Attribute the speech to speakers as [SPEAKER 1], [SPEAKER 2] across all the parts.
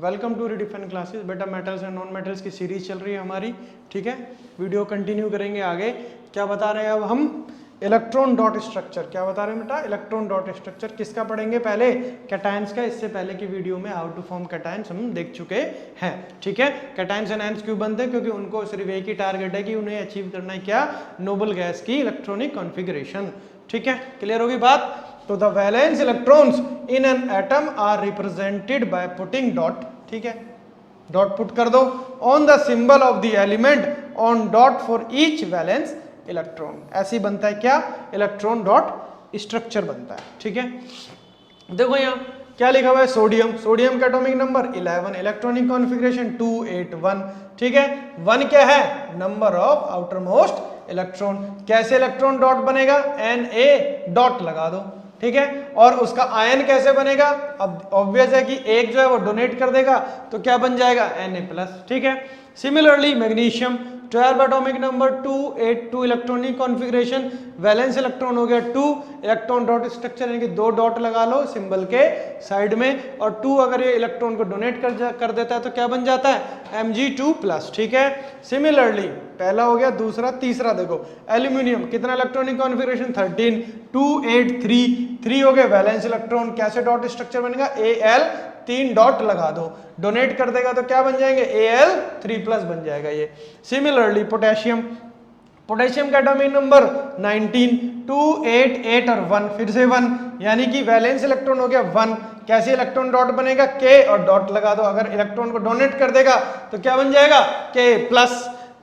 [SPEAKER 1] Welcome to Redefine Classes. बेटा metals and non metals की series चल रही है हमारी, ठीक है। वीडियो कंटिन्यू करेंगे आगे। क्या बता रहे हैं अब हम? Electron dot structure. क्या बता रहे हैं बेटा? इलेक्ट्रॉन डॉट स्ट्रक्चर किसका पढ़ेंगे पहले? कैटायंस का। इससे पहले की वीडियो में हाउ टू फॉर्म कैटायंस हम देख चुके हैं, ठीक है। कैटायंस एनायंस क्यों बनते हैं? क्योंकि उनको सिर्फ एक ही टारगेट है कि उन्हें अचीव करना है क्या? नोबल गैस की इलेक्ट्रॉनिक कॉन्फ़िगरेशन, ठीक है। क्लियर होगी बात? तो the valence electrons in an atom are represented by putting dot, ठीक है, डॉट पुट कर दो on the symbol of the element on dot for each valence electron. ऐसे ही बनता है क्या? इलेक्ट्रॉन डॉट स्ट्रक्चर बनता है, ठीक है। देखो यहाँ क्या लिखा हुआ है? सोडियम। सोडियम का एटॉमिक नंबर 11, इलेक्ट्रॉनिक कॉन्फ़िगरेशन 281, ठीक है। 1 क्या है? Number of outer most electron. कैसे इलेक्ट्रॉन डॉट बनेगा? Na डॉट लगा दो, ठीक है। और उसका आयन कैसे बनेगा? अब ऑब्वियस है कि एक जो है वो डोनेट कर देगा तो क्या बन जाएगा? Na+, ठीक है। Similarly magnesium 12 atomic number 282, electronic configuration, valence electron हो गया 2, इलेक्ट्रॉन डॉट स्ट्रक्चर यानी कि 2 डॉट लगा लो सिंबल के साइड में, और 2 अगर ये इलेक्ट्रॉन को डोनेट कर देता है तो क्या बन जाता है? Mg2+, ठीक है। सिमिलरली पहला हो गया, दूसरा, तीसरा देखो एल्यूमिनियम, कितना इलेक्ट्रॉनिक कॉन्फ़िगरेशन? 13, 283, 3 हो गए वैलेंस इलेक्ट्रॉन। कैसे डॉट स्ट्रक्चर बनेगा? Al 3 डॉट लगा दो, डोनेट कर देगा तो क्या बन जाएंगे? Al3+ बन जाएगा ये। सिमिलरली पोटेशियम, पोटेशियम का एटॉमिक नंबर 19, 288 और 1, फिर से 1 यानी कि वैलेंस इलेक्ट्रॉन हो गया 1। कैसे इलेक्ट्रॉन डॉट बनेगा? K और डॉट लगा दो, अगर इलेक्ट्रॉन को डोनेट कर देगा तो क्या बन जाएगा? K+।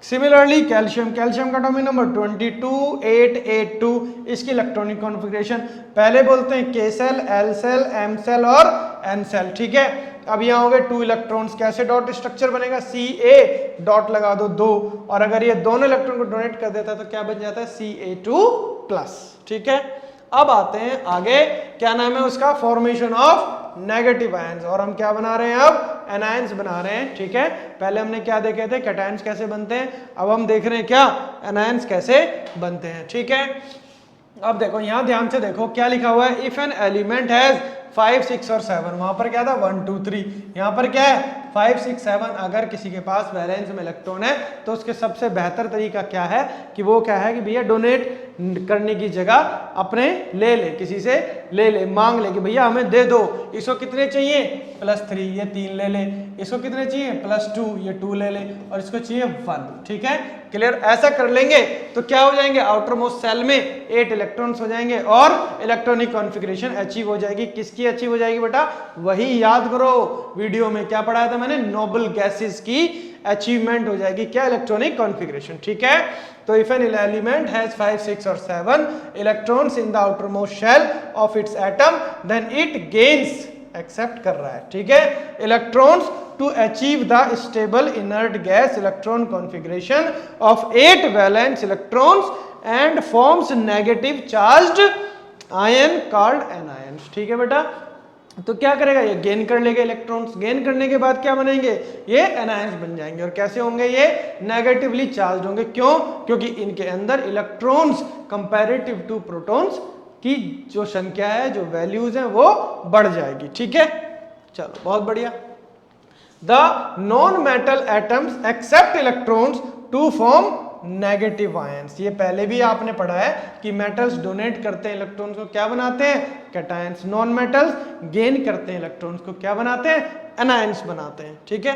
[SPEAKER 1] सिमिलरली कैल्शियम, कैल्शियम का एटॉमिक नंबर 22882, इसकी इलेक्ट्रॉनिक कॉन्फ़िगरेशन पहले बोलते हैं K shell, L shell, M shell और N सेल, ठीक है। अब यहाँ हो गए 2 इलेक्ट्रॉन्स। कैसे डॉट स्ट्रक्चर बनेगा? Ca डॉट लगा दो 2, और अगर ये दोनों इलेक्ट्रॉन को डोनेट कर देता है तो क्या बन जाता है? Ca2+, ठीक है। अब आते हैं आगे, क्या नाम है उसका? Formation of negative ions. और हम क्या बना रहे हैं अब? एनायंस बना रहे हैं, ठीक है। पहले हमने क्या देखे थे? कैटायंस कैसे बनते हैं, अब हम देख रहे हैं क्या? एनायंस कैसे बनते हैं, ठीक है। अब देखो यहाँ ध्यान से देखो क्या लिखा हुआ है? इफ एन एलिमेंट हैज 5, 6 और 7, वहां पर क्या था? 1, 2, 3, यहाँ पर क्या है? 5, 6, 7। अगर किसी के पास वैलेंस में इलेक्ट्रॉन है तो उसके सबसे बेहतर तरीका क्या है कि वो क्या है कि भैया डोनेट करने की जगह अपने ले ले, किसी से ले ले, मांग ले कि भैया हमें दे दो। इसको कितने चाहिए? +3, ये 3 ले ले। इसको कितने चाहिए? +2, ये 2 ले ले। और इसको चाहिए 1, ठीक है। क्लियर? ऐसा कर लेंगे तो क्या हो जाएंगे? आउटर मोस्ट सेल में 8 इलेक्ट्रॉन्स हो जाएंगे और इलेक्ट्रॉनिक कॉन्फ़िगरेशन अचीव हो जाएगी। किसकी अचीव हो जाएगी बेटा? वही याद करो, वीडियो में क्या पढ़ाया था मैंने? नोबल गैसेस की अचीवमेंट हो जाएगी क्या? इलेक्ट्रॉनिक कॉन्फ़िगरेशन, ठीक है। तो इफ एन एलिमेंट हैज 5, 6 और 7 electrons in the outermost shell of its atom, then it gains, accept कर रहा है, ठीक है, electrons to achieve the stable inert gas electron configuration of 8 valence electrons and forms negative charged ion called anions, ठीक है बेटा। तो क्या करेगा? ये गेन कर लेगा इलेक्ट्रॉन्स। गेन करने के बाद क्या बनेंगे? ये एनायंस बन जाएंगे। और कैसे होंगे? ये नेगेटिवली चार्ज होंगे। क्यों? क्योंकि इनके अंदर इलेक्ट्रॉन्स कंपैरेटिव टू प्रोटॉन्स की जो संख्या है, जो वैल्यूज हैं, वो बढ़ जाएगी, ठीक है। चलो बहुत बढ़िया। The non metal atoms accept electrons to form negative ions. ये पहले भी आपने पढ़ा है कि मेटल्स डोनेट करते हैं इलेक्ट्रॉन्स को, क्या बनाते हैं? कैटायंस। नॉन मेटल्स गेन करते हैं इलेक्ट्रॉन्स को, क्या बनाते हैं? एनायंस बनाते हैं, ठीक है।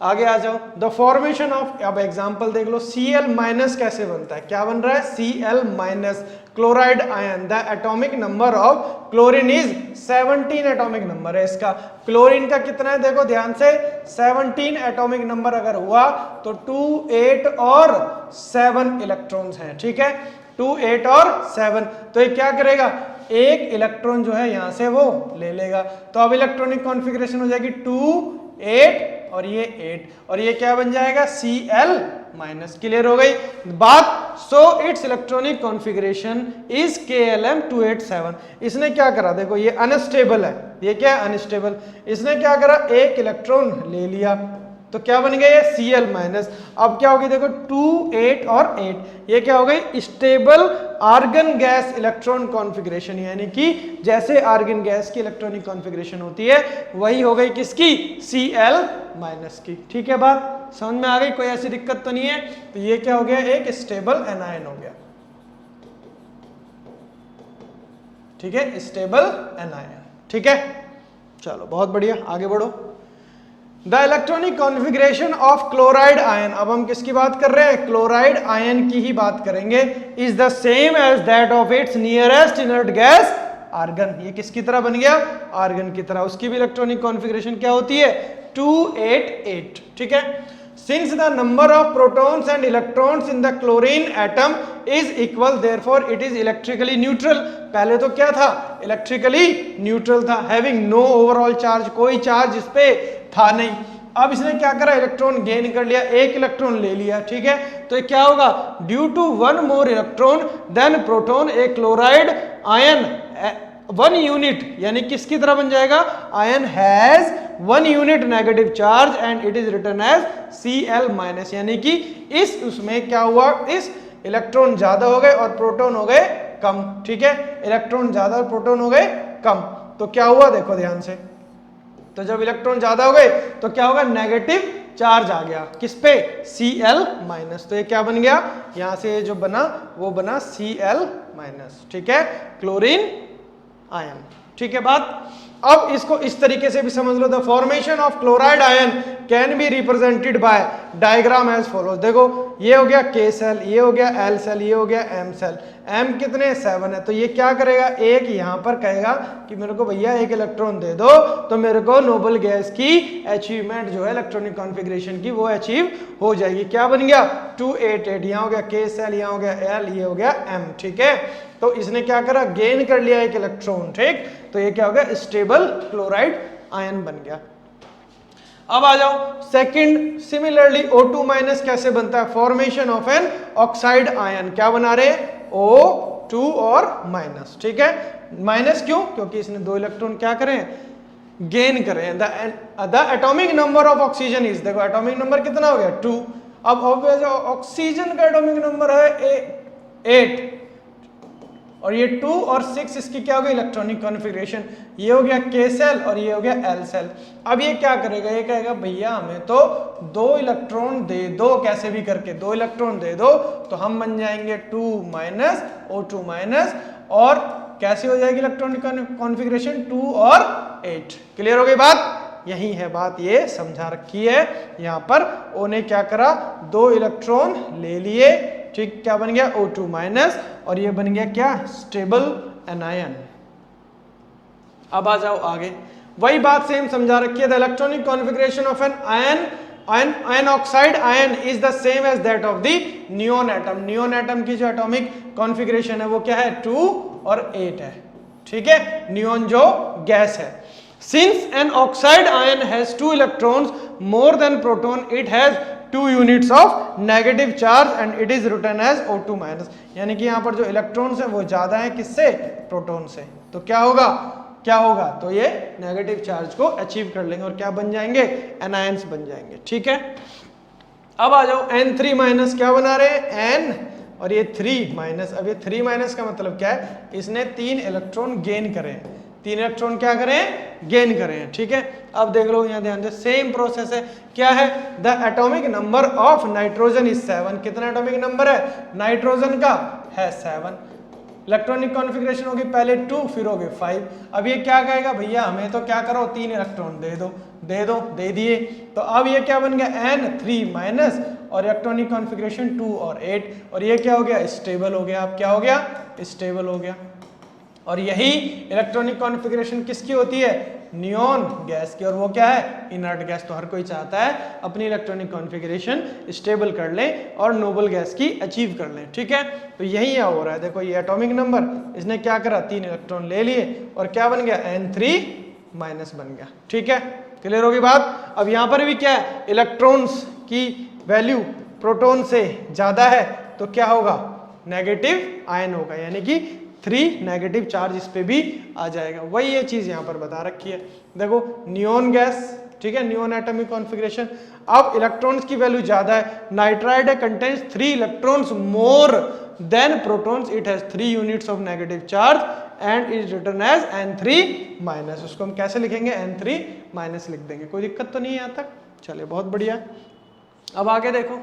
[SPEAKER 1] आगे आ जाओ। द फॉर्मेशन ऑफ, अब एग्जांपल देख लो। Cl- कैसे बनता है? क्या बन रहा है? Cl- chloride ion. The atomic number of chlorine is 17 atomic number है इसका। क्लोरीन का कितना है? देखो ध्यान से, 17 एटॉमिक नंबर अगर हुआ तो 2, 8 और 7 इलेक्ट्रॉन्स हैं, ठीक है। 2, 8 और 7। तो ये क्या करेगा? एक इलेक्ट्रॉन जो है यहां से वो ले लेगा। तो अब इलेक्ट्रॉनिक कॉन्फ़िगरेशन हो जाएगी 2, 8 और ये 8, और ये क्या बन जाएगा? Cl-। क्लियर हो गई बात? So it's electronic configuration is Klm287। इसने क्या करा? देखो ये अनस्टेबल है, ये क्या है? अनस्टेबल। इसने क्या करा? एक इलेक्ट्रॉन ले लिया तो क्या बन गया? ये Cl-। अब क्या होगी? देखो 2, 8 और 8, ये क्या हो गई? Stable argon gas electron configuration, यानी कि जैसे आर्गन गैस की इलेक्ट्रॉनिक कॉन्फ़िगरेशन होती है वही हो गई किसकी, Cl माइनस की। ठीक है, बात समझ में आ गई, कोई ऐसी दिक्कत तो नहीं है। तो ये क्या हो गया, एक स्टेबल एनायन हो गया। ठीक है, स्टेबल एनायन। ठीक है, चलो बहुत बढ़िया, आगे बढ़ो। The electronic configuration of chloride ion, अब हम किसकी बात कर रहे हैं, क्लोराइड आयन की ही बात करेंगे। Is the same as that of its nearest inert gas argon. ये किसकी तरह बन गया, आर्गन की तरह। उसकी भी इलेक्ट्रॉनिक कॉन्फ़िगरेशन क्या होती है, 288। ठीक है, since the number of protons and electrons in the chlorine atom is equal therefore it is electrically neutral। पहले तो क्या था, इलेक्ट्रिकली न्यूट्रल था, having no overall charge, कोई चार्ज इस पे था नहीं। अब इसने क्या करा, इलेक्ट्रॉन गेन कर लिया, एक इलेक्ट्रॉन ले लिया। ठीक है, तो ये क्या होगा, due to one more electron than proton a chloride ion 1 unit, यानी किसकी तरह बन जाएगा, ion has 1 unit negative charge and it is written as Cl minus, यानी कि इस उसमें क्या हुआ, इस इलेक्ट्रॉन ज्यादा हो गए और प्रोटॉन हो गए कम। ठीक है, इलेक्ट्रॉन ज्यादा और प्रोटॉन हो गए कम, तो क्या हुआ देखो ध्यान से, तो जब इलेक्ट्रॉन ज्यादा हो गए तो क्या होगा, नेगेटिव चार्ज आ गया किस पे, Cl माइनस। तो ये क्या बन गया, यहां से जो बना वो बना Cl माइनस। ठीक है, क्लोरीन आयन। ठीक है बात, अब इसको इस तरीके से भी समझ लो, the formation of chloride ion can be represented by diagram as follows. देखो ये हो गया K सेल, ये हो गया L सेल, ये हो गया M सेल। M कितने, 7 है, तो ये क्या करेगा, एक यहां पर कहेगा कि मेरे को भैया एक इलेक्ट्रॉन दे दो, तो मेरे को नोबल गैस की अचीवमेंट जो है इलेक्ट्रॉनिक कॉन्फ़िगरेशन की वो अचीव हो जाएगी। क्या बन गया, 288, यहाँ हो गया K सेल, यहाँ हो गया L, ये हो गया M। ठीक है, तो इसने क्या करा, गेन कर लिया एक इलेक्ट्रॉन। ठीक, तो ये क्या हो गया, स्टेबल क्लोराइड आयन बन गया। अब आ जाओ सेकंड, सिमिलरली O2 माइनस कैसे बनता है, formation of an oxide ion. क्या बना रहे हैं, O2 और माइनस। ठीक है, माइनस क्यों, क्योंकि इसने 2 इलेक्ट्रॉन क्या करें, गेन करें। The atomic number of oxygen is, देखो एटॉमिक नंबर कितना हो गया, 2। अब ऑब्वियस ऑक्सीजन का एटॉमिक नंबर है 8, और ये 2 और 6 इसकी क्या हो गई, इलेक्ट्रॉनिक कॉन्फ़िगरेशन। ये हो गया K सेल और ये हो गया L सेल। अब ये क्या करेगा, ये कहेगा भैया हमें तो 2 इलेक्ट्रॉन दे दो, कैसे भी करके 2 इलेक्ट्रॉन दे दो, तो हम बन जाएंगे 2 माइनस O2 माइनस, और कैसे हो जाएगी इलेक्ट्रॉनिक कॉन्फ़िगरेशन, 2 और 8। क्लियर हो गई बात, यही है बात, ये समझा रखी है यहाँ पर। O ने क्या करा, 2 इलेक्ट्रॉन ले लिए। ठीक, क्या बन गया, O2 माइनस, और ये बन गया क्या, स्टेबल एनायन। अब आ जाओ आगे, वही बात सेम समझा रखी है। The electronic configuration of an ion oxide ion is the same as that of the neon atom. Neon atom की जो एटॉमिक कॉन्फ़िगरेशन है वो क्या है, 2 और 8 है। ठीक है, नियोन जो गैस है। Since an oxide ion has 2 electrons more than proton, it has 2 units of negative charge and it is written as O2 minus, यानी कि यहाँ पर जो इलेक्ट्रॉन्स हैं वो ज्यादा है किससे, प्रोटॉन से। तो क्या होगा, क्या होगा, तो ये नेगेटिव चार्ज को अचीव कर लेंगे और क्या बन जाएंगे, एनायंस बन जाएंगे। ठीक है, अब आ जाओ N3 माइनस, क्या बना रहे हैं, N और ये 3 माइनस। अब ये 3 माइनस का मतलब क्या है, इसने 3 इलेक्ट्रॉन गेन करे हैं, 3 इलेक्ट्रॉन क्या करें, गेन करें। ठीक है, अब देख लो यहाँ ध्यान से, सेम प्रोसेस है। क्या है, the atomic number of nitrogen is 7। कितना एटॉमिक नंबर है, नाइट्रोजन का है 7। इलेक्ट्रॉनिक कॉन्फ़िगरेशन होगी पहले 2, फिर होगी 5। अब ये क्या कहेगा, भैया हमें तो क्या करो, 3 इलेक्ट्रॉन दे दो, दे दो, दे दिए। तो अब ये क्या बन गया, N3 माइनस, और इलेक्ट्रॉनिक कॉन्फ़िगरेशन 2 और 8, और ये क्या हो गया, स्टेबल हो गया। अब क्या हो गया, स्टेबल हो गया। और यही इलेक्ट्रॉनिक कॉन्फ़िगरेशन किसकी होती है, नियोन गैस की, और वो क्या है, इनर्ट गैस। तो हर कोई चाहता है अपनी इलेक्ट्रॉनिक कॉन्फ़िगरेशन स्टेबल कर लें और नोबल गैस की अचीव कर लें। ठीक है, तो यही यहाँ हो रहा है। देखो ये एटॉमिक नंबर, इसने क्या करा, 3 इलेक्ट्रॉन ले लिए और क्या बन गया, N3 माइनस बन गया। ठीक है, क्लियर होगी बात। अब यहाँ पर भी क्या है, इलेक्ट्रॉन्स की वैल्यू प्रोटॉन से ज्यादा है तो क्या होगा, नेगेटिव आयन होगा, यानी कि 3 नेगेटिव चार्ज इस पे भी आ जाएगा। वही ये चीज यहाँ पर बता रखी है। देखो नियोन गैस ठीक है, नियॉन एटॉमिक कॉन्फ़िगरेशन। अब इलेक्ट्रॉन्स की वैल्यू ज्यादा है, नाइट्राइड है contains 3 electrons more than protons, it has 3 units of negative charge and is written as N3-। उसको हम कैसे लिखेंगे, N3- लिख देंगे, कोई दिक्कत तो नहीं है यहाँ तक। चलिए बहुत बढ़िया। अब आगे देखो,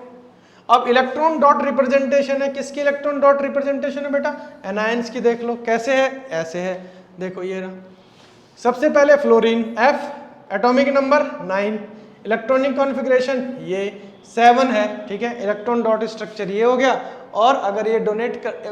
[SPEAKER 1] अब इलेक्ट्रॉन डॉट रिप्रेजेंटेशन है, किसकी इलेक्ट्रॉन डॉट रिप्रेजेंटेशन है बेटा, एनायंस की। देख लो कैसे है, ऐसे है, देखो ये रहा। सबसे पहले fluorine F, atomic number 9, electronic configuration ये 7 है, ठीक है। इलेक्ट्रॉन डॉट स्ट्रक्चर ये हो गया, और अगर ये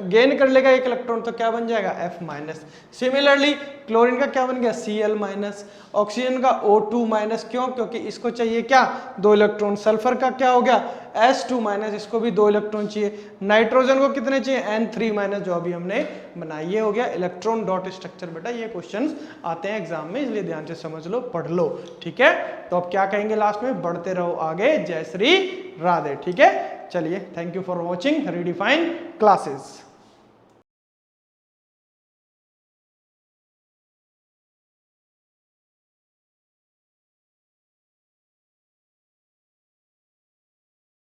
[SPEAKER 1] गेन कर लेगा एक इलेक्ट्रॉन तो क्या बन जाएगा, F-। सिमिलरली क्लोरीन का क्या बन गया, Cl-। ऑक्सीजन का O2-। क्यों, क्योंकि इसको चाहिए क्या, 2 इलेक्ट्रॉन। सल्फर का क्या हो गया, S2-, इसको भी 2 इलेक्ट्रॉन चाहिए। नाइट्रोजन को कितने चाहिए, N3-, जो अभी हमने बनाई। ये हो गया इलेक्ट्रॉन डॉट स्ट्रक्चर। बेटा ये क्वेश्चंस आते हैं एग्जाम में, इसलिए ध्यान से समझ लो, पढ़ लो, ठीक है। तो अब क्या कहेंगे लास्ट में, बढ़ते रहो आगे, जय श्री राधे, ठीक है। चलिए, thank you for watching redefine classes.